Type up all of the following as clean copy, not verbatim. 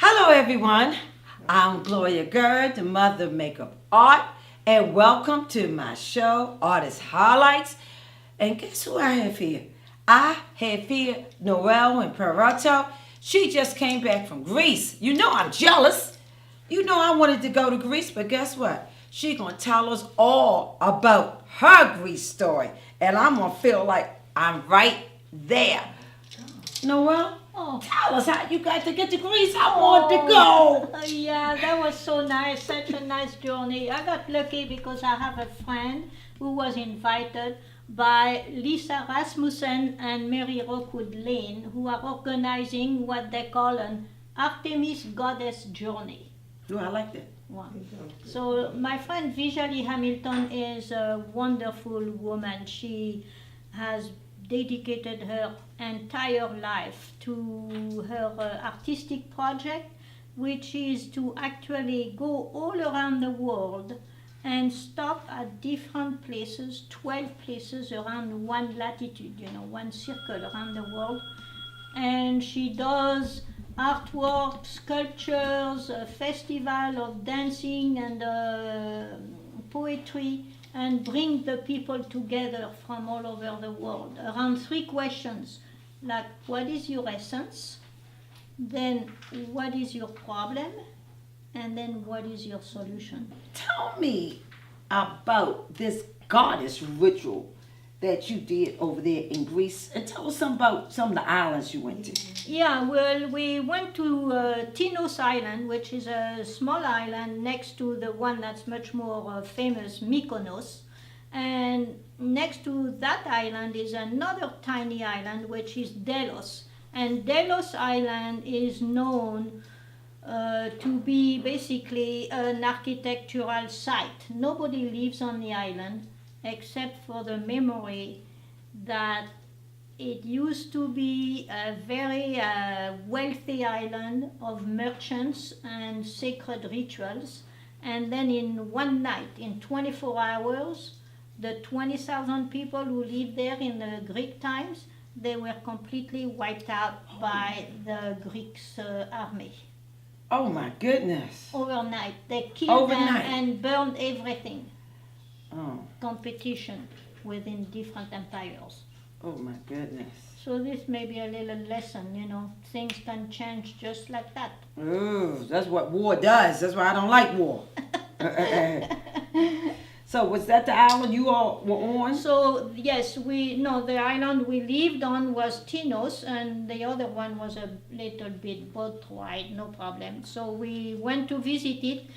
Hello, everyone. I'm Gloria Gerd, the mother of makeup art, and welcome to my show, Artist Highlights. And guess who I have here? I have here Noelle Imparato. She just came back from Greece. You know I'm jealous. You know I wanted to go to Greece, but guess what? She gonna tell us all about her Greece story, and I'm gonna feel like I'm right there. Noelle, Oh, tell us how you got to get to Greece. I want to go. yeah, that was so nice. Such a nice journey. I got lucky because I have a friend who was invited by Lisa Rasmussen and Mary Rockwood Lane, who are organizing what they call an Artemis Goddess Journey. Oh, I like that. Wow. So my friend Vijali Hamilton is a wonderful woman. She has dedicated her entire life to her artistic project, which is to actually go all around the world and stop at different places, 12 places around one latitude, one circle around the world. And she does artwork, sculptures, a festival of dancing and poetry, and bring the people together from all over the world around three questions, like what is your essence, then what is your problem, and then what is your solution. Tell me about this goddess ritual that you did over there in Greece, and tell us some about some of the islands you went to. Yeah, well, we went to Tinos Island, which is a small island next to the one that's much more famous, Mykonos. And next to that island is another tiny island, which is Delos. And Delos Island is known to be basically an architectural site. Nobody lives on the island except for the memory that it used to be a very wealthy island of merchants and sacred rituals. And then in one night, in 24 hours, the 20,000 people who lived there in the Greek times, they were completely wiped out by the Greeks' army. Oh my goodness. Overnight. They killed them Overnight. and burned everything. Oh, Competition within different empires. oh my goodness. So this may be a little lesson, things can change just like that. Ooh, that's what war does. That's why I don't like war. So was that the island you all were on? So yes, the island we lived on was Tinos, and the other one was a little bit boat ride, no problem. So we went to visit it,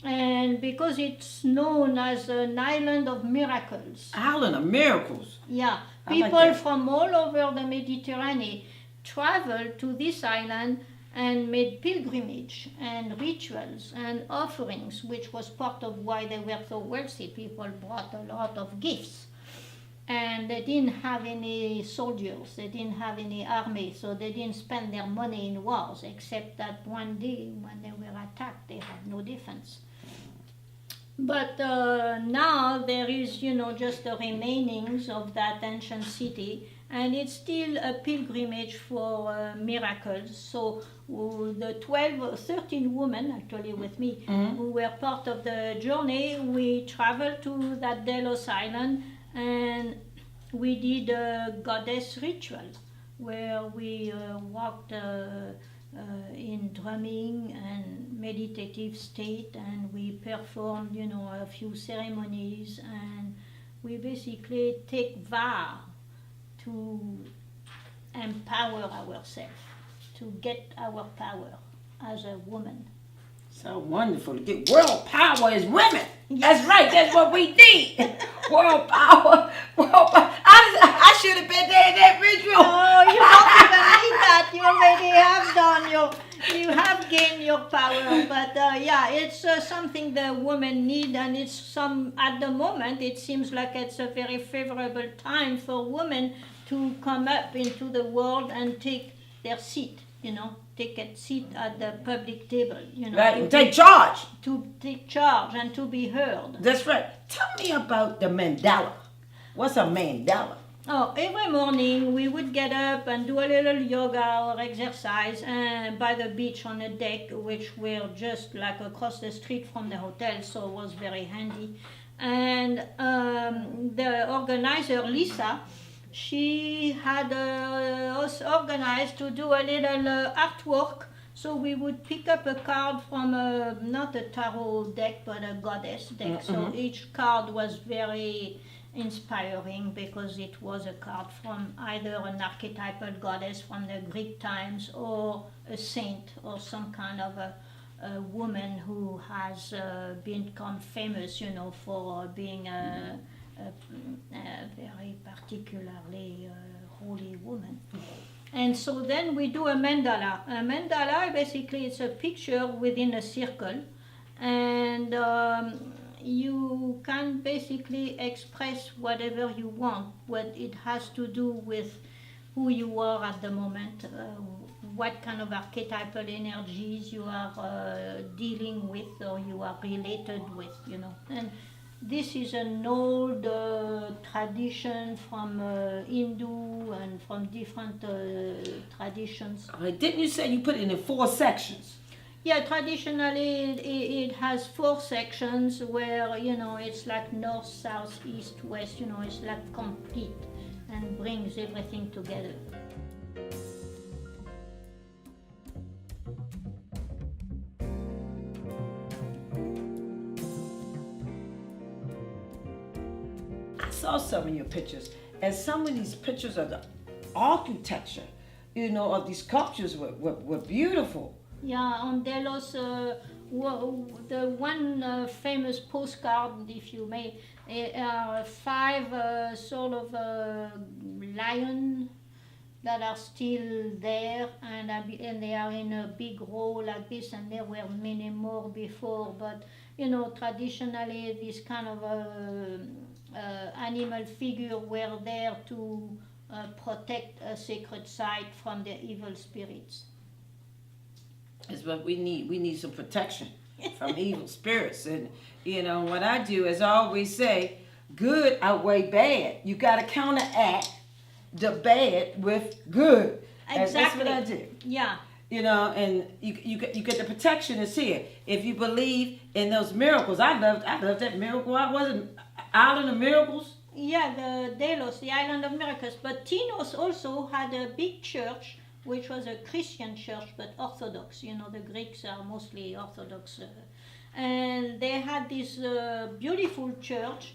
and because it's known as an island of miracles. Island of Miracles. Yeah, I like people that. from all over the Mediterranean traveled to this island and made pilgrimage and rituals and offerings, which was part of why they were so wealthy. People brought a lot of gifts. And they didn't have any soldiers, they didn't have any army, so they didn't spend their money in wars, except that one day when they were attacked, they had no defense. But now there is, just the remainings of that ancient city, and it's still a pilgrimage for miracles. So the 13 women, actually with me, who were part of the journey, we traveled to that Delos island, and we did a goddess ritual, where we walked in drumming and meditative state, and we performed a few ceremonies, and we basically take vow to empower ourselves, to get our power as a woman. So wonderful to get world power as women. That's right. That's what we need. World power. World power. I should have been there in that ritual. Oh, you don't even need that. You already have done you have gained your power. But yeah, it's something the women need, and at the moment it seems like it's a very favorable time for women to come up into the world and take their seat. Take a seat at the public table. Right. Take charge. To take charge and to be heard. That's right. Tell me about the mandala. What's a mandala? Oh, every morning we would get up and do a little yoga or exercise by the beach on a deck, which were just like across the street from the hotel, so it was very handy. And the organizer, Lisa, she had us organized to do a little artwork. So we would pick up a card from not a tarot deck, but a goddess deck. So each card was very inspiring because it was a card from either an archetypal goddess from the Greek times or a saint or some kind of a woman who has become famous, for being a very particularly holy woman. And so then we do a mandala. A mandala basically it's a picture within a circle, and you can basically express whatever you want. What it has to do with who you are at the moment, what kind of archetypal energies you are dealing with or you are related with, And this is an old tradition from Hindu and from different traditions. Didn't you say you put it in 4 sections? Yeah, traditionally it has 4 sections where, it's like north, south, east, west, it's like complete and brings everything together. I saw some of your pictures, and some of these pictures of the architecture, of these sculptures were beautiful. Yeah, on Delos, the one famous postcard, if you may, are 5 sort of lion that are still there, and they are in a big row like this, and there were many more before. But traditionally, this kind of animal figure were there to protect a sacred site from the evil spirits. Is what we need. We need some protection from evil spirits. And what I do is I always say, good outweigh bad. You got to counteract the bad with good. Exactly. That's what I do. Yeah. And you get the protection is here. If you believe in those miracles, I love that miracle. I wasn't Island of Miracles. Yeah, the Delos, the Island of Miracles. But Tinos also had a big church, which was a Christian church, but Orthodox. The Greeks are mostly Orthodox. And they had this beautiful church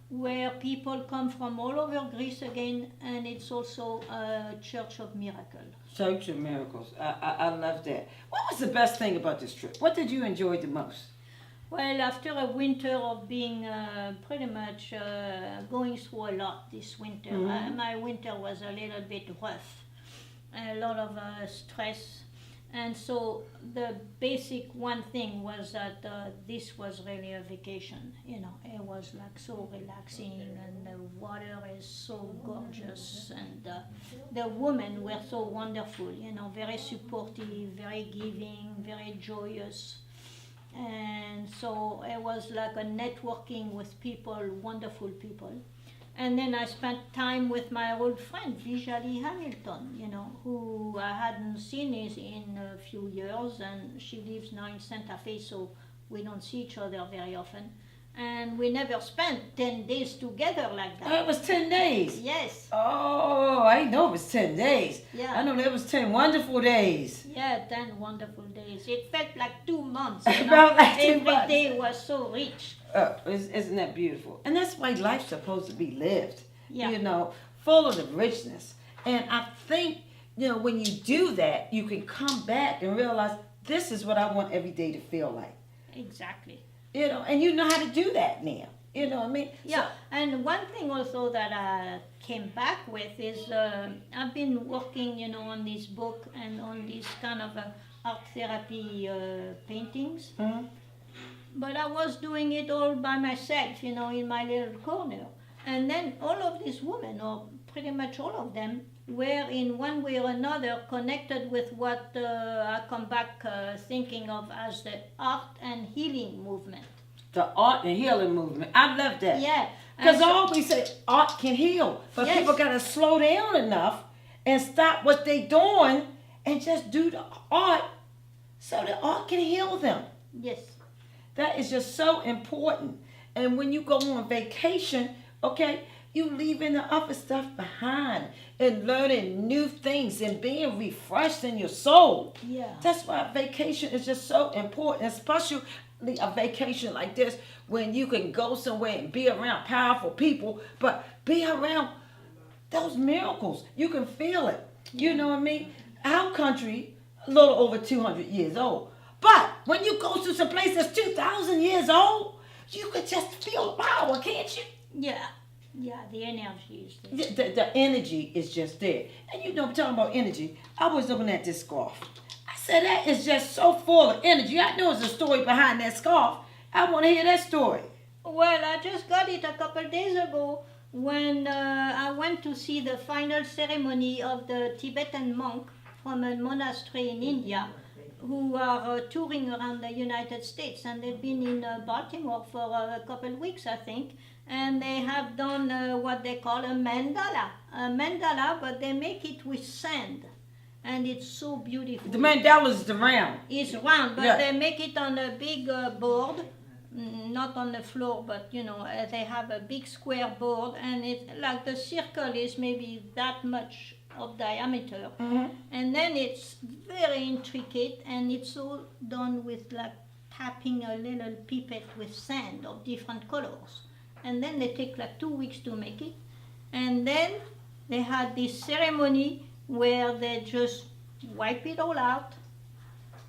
where people come from all over Greece again, and it's also a church of miracle. Church of Miracles. I love that. What was the best thing about this trip? What did you enjoy the most? Well, after a winter of being pretty much going through a lot this winter, my winter was a little bit rough. A lot of stress, and so the basic one thing was that this was really a vacation. It was like so relaxing, and the water is so gorgeous, and the women were so wonderful. Very supportive, very giving, very joyous, and so it was like a networking with people, wonderful people. And then I spent time with my old friend, Vijali Hamilton, who I hadn't seen in a few years, and she lives now in Santa Fe, so we don't see each other very often. And we never spent 10 days together like that. Oh, it was 10 days? Yes. Oh, I know it was 10 days. Yeah. I know it was 10 wonderful days. Yeah, 10 wonderful days. It felt like 2 months. It felt like 2 Every months. day was so rich. Isn't that beautiful? And that's why life's supposed to be lived. Yeah. Full of the richness. And I think, when you do that, you can come back and realize this is what I want every day to feel like. Exactly. And you know how to do that now. You know what I mean? Yeah, and one thing also that I came back with is I've been working, on this book and on this kind of art therapy paintings. Mm-hmm. But I was doing it all by myself, in my little corner. And then all of these women, or pretty much all of them, were in one way or another connected with what I come back thinking of as the art and healing movement. The art and healing movement. I love that. Yeah. Because And I so- always say art can heal. But Yes. people got to slow down enough and stop what they doing and just do the art so the art can heal them. Yes. That is just so important. And when you go on vacation, okay, you leaving the other stuff behind and learning new things and being refreshed in your soul. Yeah. That's why vacation is just so important, especially a vacation like this when you can go somewhere and be around powerful people, but be around those miracles. You can feel it. You know what I mean? Our country, a little over 200 years old. But when you go to some place that's 2,000 years old, you could just feel the power, can't you? Yeah. Yeah, the energy is there. The energy is just there. And you know, I'm talking about energy. I was looking at this scarf. I said, that is just so full of energy. I know there's a story behind that scarf. I want to hear that story. Well, I just got it a couple days ago when I went to see the final ceremony of the Tibetan monk from a monastery in India who are touring around the United States, and they've been in Baltimore for a couple weeks, I think, and they have done what they call a mandala, but they make it with sand, and it's so beautiful. The mandala is the round. It's round, but Yeah. they make it on a big board, not on the floor, but they have a big square board, and it like the circle is maybe that much of diameter, and then it's very intricate, and it's all done with like tapping a little pipette with sand of different colors, and then they take like 2 weeks to make it, and then they had this ceremony where they just wipe it all out,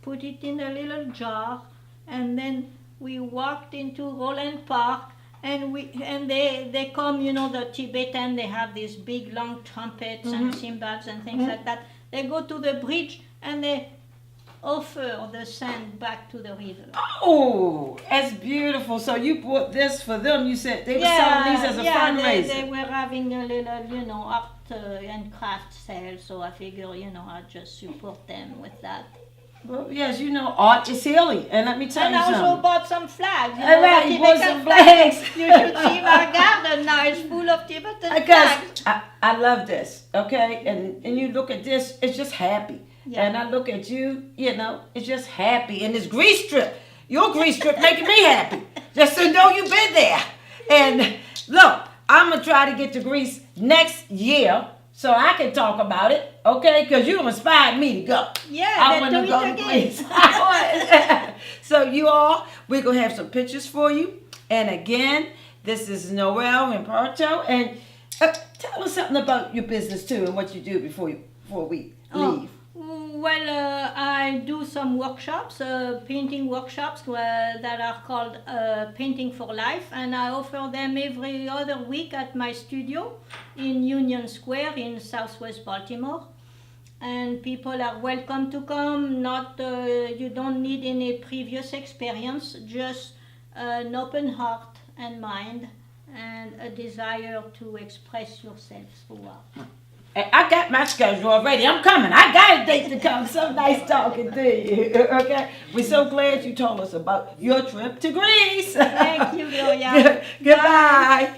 put it in a little jar, and then we walked into Roland Park, and they come, the Tibetan, they have these big long trumpets and cymbals and things like that. They go to the bridge and they offer the sand back to the river. Oh, that's beautiful. So you bought this for them. You said they were selling these as a fundraiser. They were having a little, art and craft sale, so I figure, I'd just support them with that. Well, yes, art is healing. And let me tell And you I something. also bought some flags. All right, you bought some flags. You should see my garden now. It's full of Tibetan flags. Because I love this, okay? And you look at this, it's just happy. Yeah. And I look at you, it's just happy. And this grease strip, your grease strip making me happy. Just so you know you've been there. And look, I'm going to try to get to Greece next year so I can talk about it, okay? Because you inspired me to go. Yeah, I then want to do go it to again. Greece. So you all, we're going to have some pictures for you. And again, this is Noelle Imparato. And tell us something about your business too and what you do before we leave. Well, I do some workshops, painting workshops that are called Painting for Life, and I offer them every other week at my studio in Union Square in Southwest Baltimore. And people are welcome to come. You don't need any previous experience, just an open heart and mind and a desire to express yourself through art. I got my schedule already. I'm coming. I got a date to come. So nice talking to you. Okay? We're so glad you told us about your trip to Greece. Thank you, Gloria. Goodbye.